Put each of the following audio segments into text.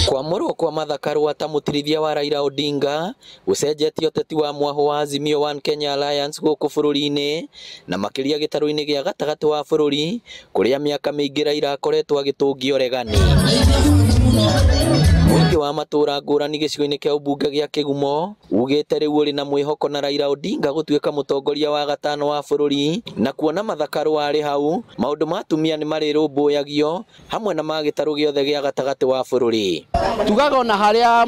Kwamũrwo kwa Martha Karua ta mũtirithia wa Raila Odinga gũcenjetie ũteti wa mwaho wa Azimio One Kenya Alliance gũkũ bũrũri-inĩ na makĩria gĩtarũ-inĩ gĩa gatagatĩ wa bũrũri kũrĩa mĩaka mĩingĩ Raila akoretwo agĩtũngia ũregani. Mũingĩ wa matũra ngũrani gĩcigo-inĩ kĩa ũmbunge gĩa Kĩgumo ugĩte rĩu ũrĩ na mwĩhoko na Raila Odinga gũtuĩka mũtongoria wa gatano wa bũrũri, na kuona Martha Karua arĩ hau maũndũ ma atumia nĩ marĩrũmbũyagio hamwe na ma gĩtarũ gĩothe gĩa gatagatĩ wa bũrũri. Tugaga ona harĩa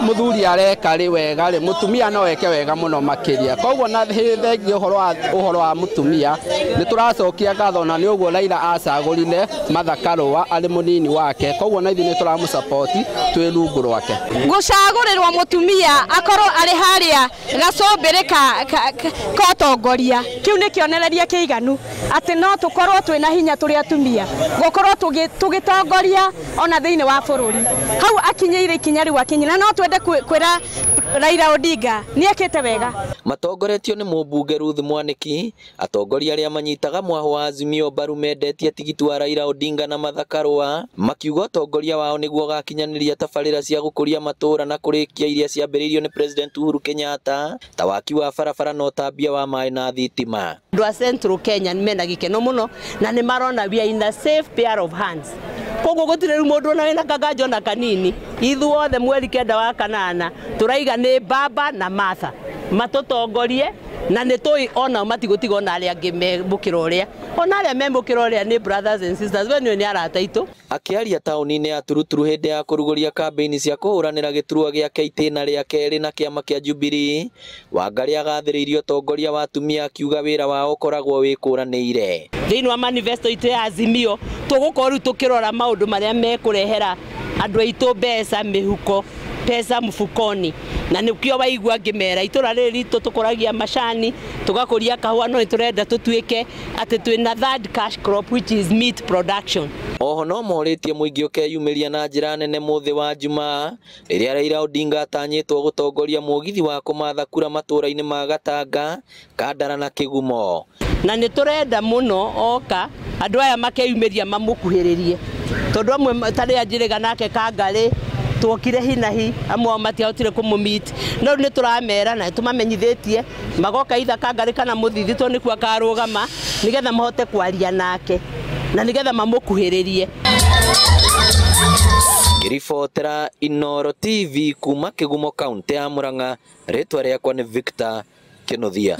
mũthuri areka rĩ wega rĩ mũtumia no eke wega mũno makĩria. Koguo na thengia ũhoro wa mũtumia nĩ tũracokia ngatho na nĩ ũguo Raila acagũrire Martha Karua arĩ mũnini wake. Koguo na ithuĩ nĩ tũramũsapoti twĩ rungu rwake. Gũcagũrĩrwo mũtumia akorwo arĩ harĩa gacombĩrĩ ka ũtongoria kĩu nĩ kĩonereria kĩiganu atĩ no tũkorwo twĩna hinya tũrĩ atumia gũkorwo tũgĩtongoria ona thĩinĩ wa bũrũri. Hau akinyĩire ikinya rĩu akinyĩra no twende kwĩra Raila Odinga nĩ ekĩte wega. Matongoretio nĩ mũmbunge Ruth Mwaniki, atongoria arĩa manyitaga mwaho wa Azimio mbaru mendetie tigiti wa Raila Odinga na Martha Karua, makiuga ũtongoria wao nĩguo gakinyanĩria tabarĩra cia gũkũria matũra na kũrĩkia iria ciambĩrĩirio nĩ President Uhuru Kenyatta ta waki wa barabara na ũtambia wa maĩ na thitima. Andũ a Central Kenya nĩ mena gĩkeno mũno na nĩ marona we are in a safe pair of hands. Koguo gũtirĩ rĩu mũndũ ona wĩna kaganjo na kanini, ithuothe mweri kenda wa kanana tũraiga nĩ Baba na Martha matũtongorie na nĩ tũĩ ona matigũtiga ona arĩa angĩ memũkĩra ũrĩa, ona arĩa memũkĩra ũrĩa nĩ brothers and sisters, we nĩ arata aitũ. Akĩaria taũni-inĩ ya Turuturu hĩndĩ ya kũrugũria kambĩini cia kũhũranĩra gĩturwa gĩake itĩna rĩa kerĩ na kĩama kĩa Jubilee, Wangari agathĩrĩirie ũtongoria wa atumia akiuga wĩra wao ũkoragwo wĩkũranĩire. Thĩinĩ wa manifesto itũ ya Azimio tũgũkorwo rĩu tũkĩrora maũndũ marĩa mekũrehera andũ aitũ mbeca mĩhuko pesa mfukoni, na nĩkĩo waigua ngĩmera itũra rĩrĩ ritũ tũkũragia macani tũgakũria kahũa no tũrenda tũtuĩke atĩ twĩna third cash crop which is meat production. Oho no morĩtie mũingĩ ũkeyumĩria na njĩra nene mũthĩ wa Jumaa rĩrĩa Raila Odinga atanyĩtwo gũtongoria mũgithi wa kũmatha kura matũra-inĩ ma Gatanga, Kandara na Kĩgumo. Na nĩ tũrenda mũno oka andũ aya makeyumĩria mamũkuhĩrĩrie tondũ amwe tarĩ Njĩrĩga nake Kangarĩ tuokire hinahi amwe matiahotire kũmũmeet no nĩ tũramera na tũmamenyithĩtie magoka itha Kangarĩ kana Mũthithi to nĩkuo akarũgama nĩgetha mahote kwaria nake na nĩgetha mamũkuhĩrĩrie. Ngĩribotera Inooro TV kuma Kĩgumo kaunti ya Murang'a, rĩtwa rĩakwa nĩ Victor Kĩnuthia.